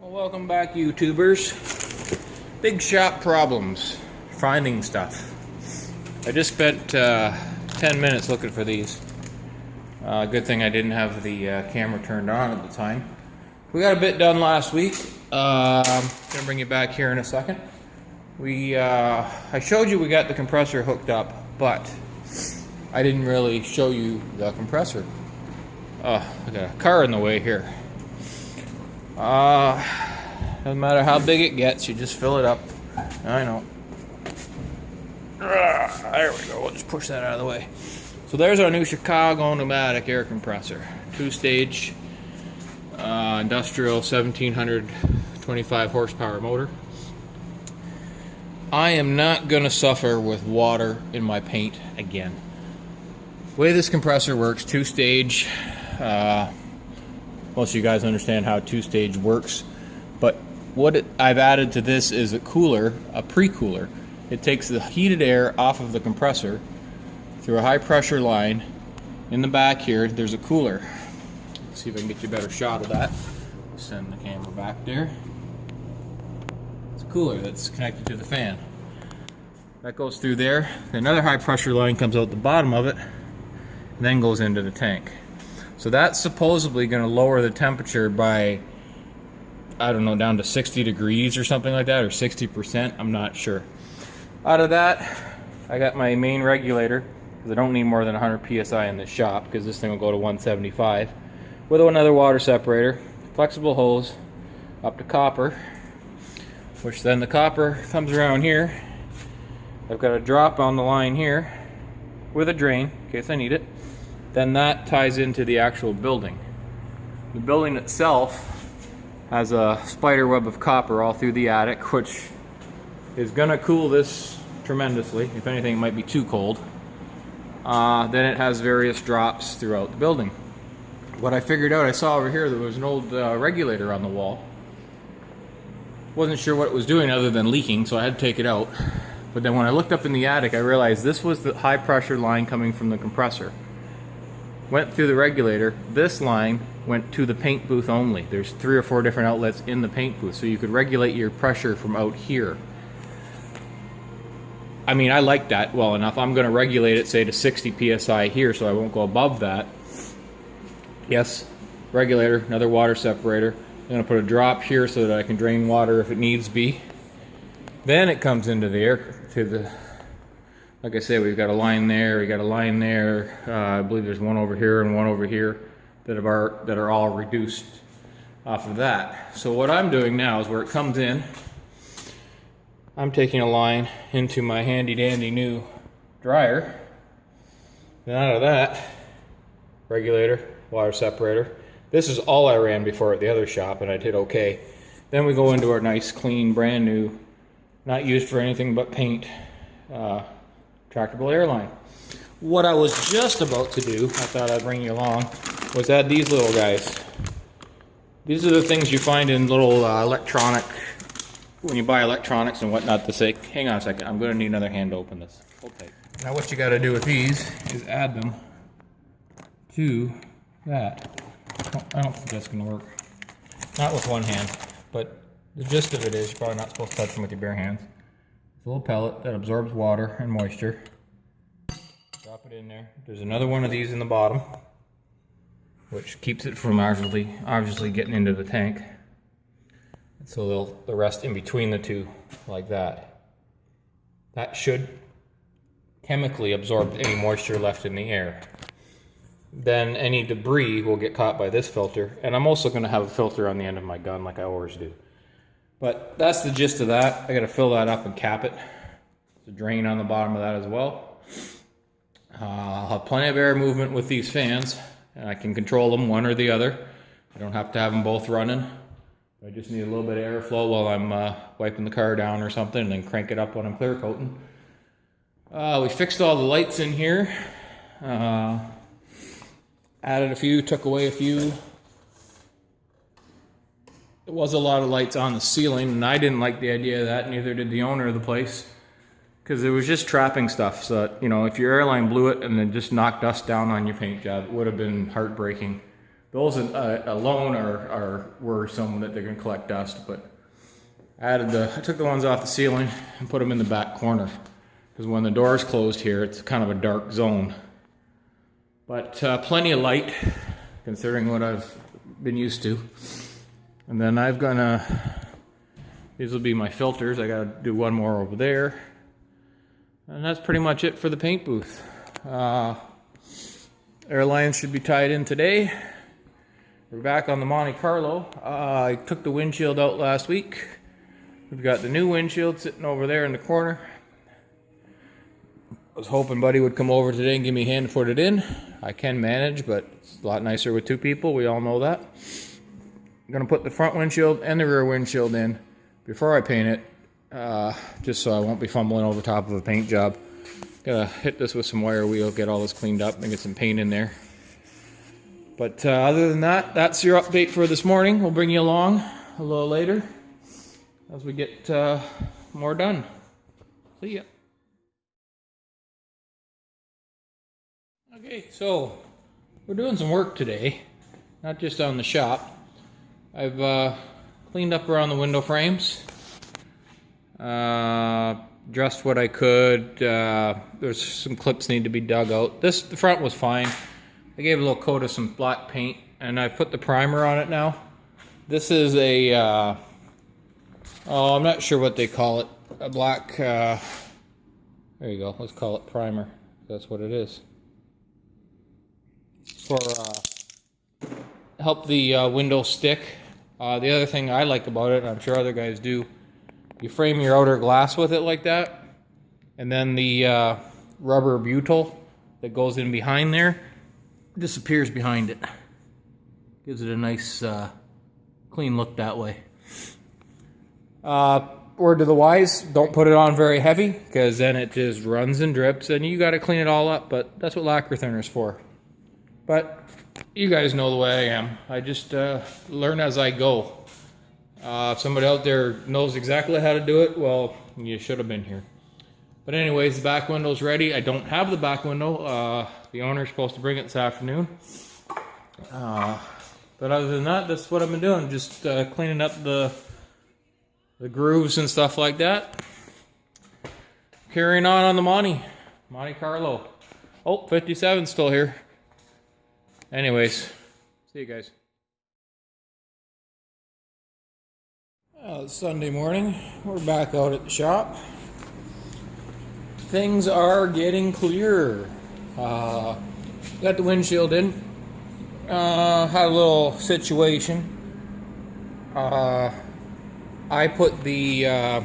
Well, welcome back, YouTubers. Big shop problems. Finding stuff. I just spent 10 minutes looking for these. Good thing I didn't have the camera turned on at the time. We got a bit done last week. I'm gonna bring you back here in a second. I showed you we got the compressor hooked up, but I didn't really show you the compressor. I got a car in the way here. Doesn't matter how big it gets, you just fill it up. I know. There we go, we'll just push that out of the way. So there's our new Chicago pneumatic air compressor. 2-stage industrial 1725 horsepower motor. I am not gonna suffer with water in my paint again. The way this compressor works, 2-stage, most of you guys understand how 2-stage works, but what I've added to this is a cooler, a pre-cooler. It takes the heated air off of the compressor through a high pressure line. In the back here, there's a cooler. Let's see if I can get you a better shot of that. Send the camera back there. It's a cooler that's connected to the fan. That goes through there. Another high pressure line comes out the bottom of it, and then goes into the tank. So that's supposedly going to lower the temperature by, I don't know, down to 60 degrees or something like that, or 60%, I'm not sure. Out of that, I got my main regulator, because I don't need more than 100 psi in this shop, because this thing will go to 175, with another water separator, flexible hose, up to copper, which then the copper comes around here. I've got a drop on the line here, with a drain, in case I need it. Then that ties into the actual building. The building itself has a spider web of copper all through the attic, which is gonna cool this tremendously. If anything, it might be too cold. Then it has various drops throughout the building. What I figured out, I saw over here, there was an old regulator on the wall. Wasn't sure what it was doing other than leaking, so I had to take it out. But then when I looked up in the attic, I realized this was the high pressure line coming from the compressor. Went through the regulator. This line went to the paint booth only. There's 3 or 4 different outlets in the paint booth, so you could regulate your pressure from out here. I mean, I like that well enough. I'm going to regulate it, say, to 60 psi here, so I won't go above that. Yes, regulator, another water separator. I'm going to put a drop here so that I can drain water if it needs be. Then it comes into the air, to the, like I said, we've got a line there, we got a line there. I believe there's one over here and one over here that are all reduced off of that. So what I'm doing now is where it comes in, I'm taking a line into my handy dandy new dryer. Then out of that, regulator, water separator. This is all I ran before at the other shop, and I did okay. Then we go into our nice, clean, brand new, not used for anything but paint, tractable airline. What I was just about to do, I thought I'd bring you along, was add these little guys. These are the things you find in little electronic, when you buy electronics and whatnot, to say, hang on a second, I'm going to need another hand to open this. Okay. Now what you got to do with these is add them to that. I don't think that's going to work. Not with one hand, but the gist of it is you're probably not supposed to touch them with your bare hands. It's a little pellet that absorbs water and moisture. Drop it in there. There's another one of these in the bottom, which keeps it from obviously getting into the tank. So they'll rest in between the two, like that. That should chemically absorb any moisture left in the air. Then any debris will get caught by this filter, and I'm also going to have a filter on the end of my gun like I always do. But that's the gist of that. I got to fill that up and cap it. There's a drain on the bottom of that as well. I'll have plenty of air movement with these fans, and I can control them one or the other. I don't have to have them both running. I just need a little bit of airflow while I'm wiping the car down or something, and then crank it up when I'm clear coating. We fixed all the lights in here. Added a few, took away a few. There was a lot of lights on the ceiling, and I didn't like the idea of that, neither did the owner of the place, because it was just trapping stuff. So that, you know, if your airline blew it and then just knocked dust down on your paint job, it would have been heartbreaking. Those alone are worrisome that they're going to collect dust, but I took the ones off the ceiling and put them in the back corner, because when the door is closed here, it's kind of a dark zone. But plenty of light, considering what I've been used to. And then these will be my filters. I gotta do one more over there. And that's pretty much it for the paint booth. Airlines should be tied in today. We're back on the Monte Carlo. I took the windshield out last week. We've got the new windshield sitting over there in the corner. I was hoping Buddy would come over today and give me a hand to put it in. I can manage, but it's a lot nicer with two people. We all know that. I'm going to put the front windshield and the rear windshield in before I paint it, just so I won't be fumbling over top of a paint job. Gotta hit this with some wire wheel, get all this cleaned up, and get some paint in there. But other than that, that's your update for this morning. We'll bring you along a little later as we get more done. See ya. Okay, so we're doing some work today, not just on the shop. I've cleaned up around the window frames, dressed what I could. There's some clips need to be dug out. The front was fine. I gave a little coat of some black paint, and I put the primer on it now. This is a, I'm not sure what they call it, a black, there you go, let's call it primer. That's what it is. For help the window stick. The other thing I like about it, and I'm sure other guys do, you frame your outer glass with it like that, and then the rubber butyl that goes in behind there disappears behind it. Gives it a nice clean look that way. Word to the wise, don't put it on very heavy, because then it just runs and drips and you got to clean it all up, but that's what lacquer thinner's for. But you guys know the way I am. I just learn as I go. If somebody out there knows exactly how to do it, well, you should have been here. But anyways, the back window's ready. I don't have the back window. The owner's supposed to bring it this afternoon. But other than that, that's what I've been doing. Just cleaning up the grooves and stuff like that. Carrying on the Monte Carlo. Oh, 57's still here. Anyways, see you guys. It's Sunday morning. We're back out at the shop. Things are getting clearer. Got the windshield in. Had a little situation. I put the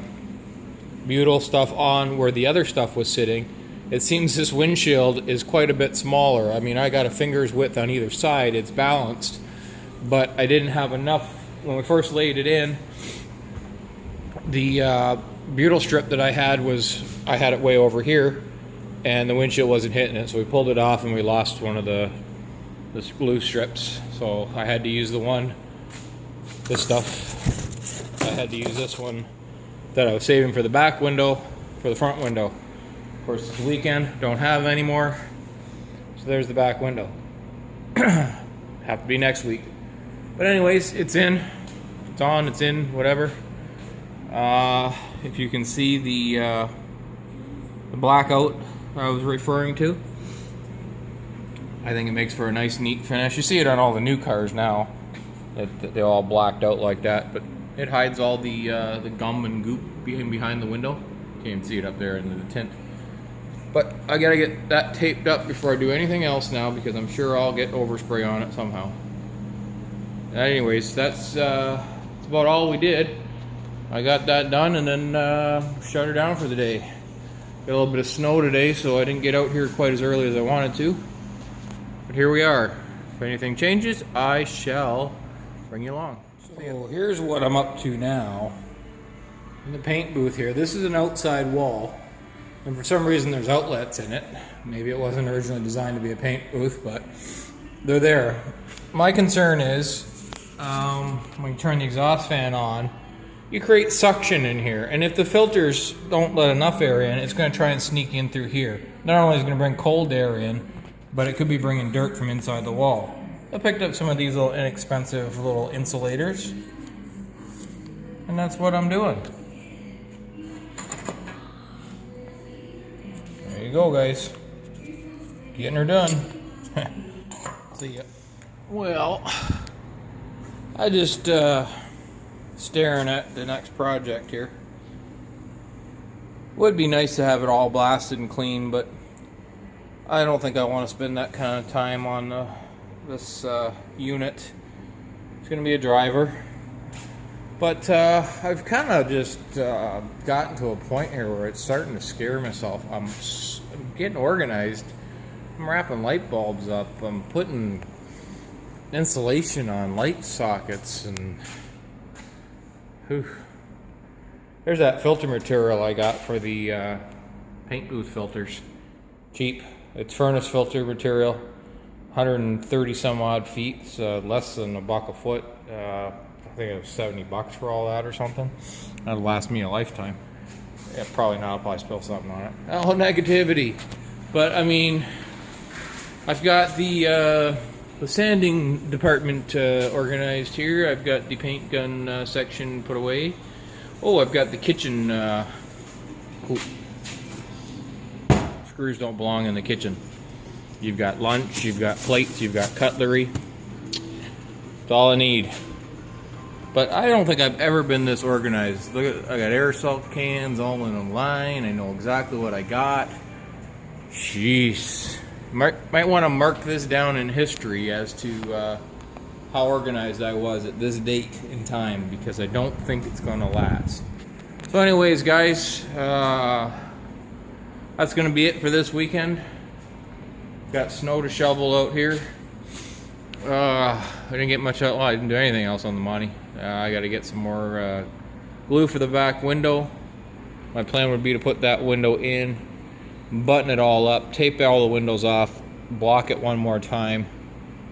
butyl stuff on where the other stuff was sitting. It seems this windshield is quite a bit smaller. I mean, I got a finger's width on either side. It's balanced, but I didn't have enough. When we first laid it in, the butyl strip that I had it way over here, and the windshield wasn't hitting it, so we pulled it off and we lost one of the glue strips. So I had to use this stuff. I had to use this one that I was saving for the back window, for the front window. Of course, this weekend, don't have any more. So there's the back window. Have to be next week. But anyways, it's in. It's on, it's in, whatever. If you can see the blackout I was referring to, I think it makes for a nice, neat finish. You see it on all the new cars now, that they're all blacked out like that, but it hides all the gum and goop behind the window. Can't even see it up there in the tint. But I gotta get that taped up before I do anything else now, because I'm sure I'll get overspray on it somehow. Anyways, that's about all we did. I got that done and then shut her down for the day. Got a little bit of snow today, so I didn't get out here quite as early as I wanted to. But here we are. If anything changes, I shall bring you along. So here's what I'm up to now. In the paint booth here, this is an outside wall. And for some reason there's outlets in it. Maybe it wasn't originally designed to be a paint booth, but they're there. My concern is, when you turn the exhaust fan on, you create suction in here. And if the filters don't let enough air in, it's going to try and sneak in through here. Not only is it going to bring cold air in, but it could be bringing dirt from inside the wall. I picked up some of these little inexpensive little insulators, and that's what I'm doing. There you go, guys. Getting her done. See ya. Well, I just staring at the next project here. Would be nice to have it all blasted and clean, but I don't think I want to spend that kind of time on this unit. It's going to be a driver. But I've kind of just gotten to a point here where it's starting to scare myself. I'm getting organized. I'm wrapping light bulbs up. I'm putting insulation on light sockets, and whew. There's that filter material I got for the paint booth filters. Cheap. It's furnace filter material. 130 some odd feet. It's less than $1 a foot. I think it was $70 for all that or something. That'll last me a lifetime. Yeah, probably not. I'll probably spill something on it. Oh, negativity. But I mean, I've got the sanding department organized here. I've got the paint gun section put away. Oh, I've got the kitchen. Screws don't belong in the kitchen. You've got lunch, you've got plates, you've got cutlery. That's all I need. But I don't think I've ever been this organized. Look at, I got aerosol cans all in a line. I know exactly what I got. Jeez. Might want to mark this down in history as to how organized I was at this date in time, because I don't think it's going to last. So anyways, guys, that's going to be it for this weekend. Got snow to shovel out here. I didn't get much out. Well, I didn't do anything else on the Monte. I got to get some more glue for the back window. My plan would be to put that window in, button it all up, tape all the windows off, block it one more time,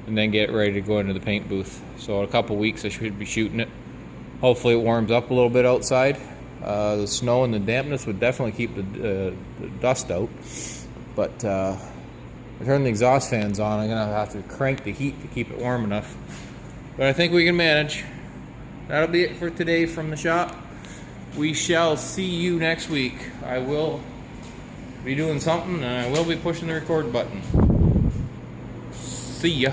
and then get ready to go into the paint booth. So in a couple weeks I should be shooting it. Hopefully it warms up a little bit outside. The snow and the dampness would definitely keep the dust out. But I turn the exhaust fans on. I'm gonna have to crank the heat to keep it warm enough. But I think we can manage. That'll be it for today from the shop. We shall see you next week. I will be doing something, and I will be pushing the record button. See ya.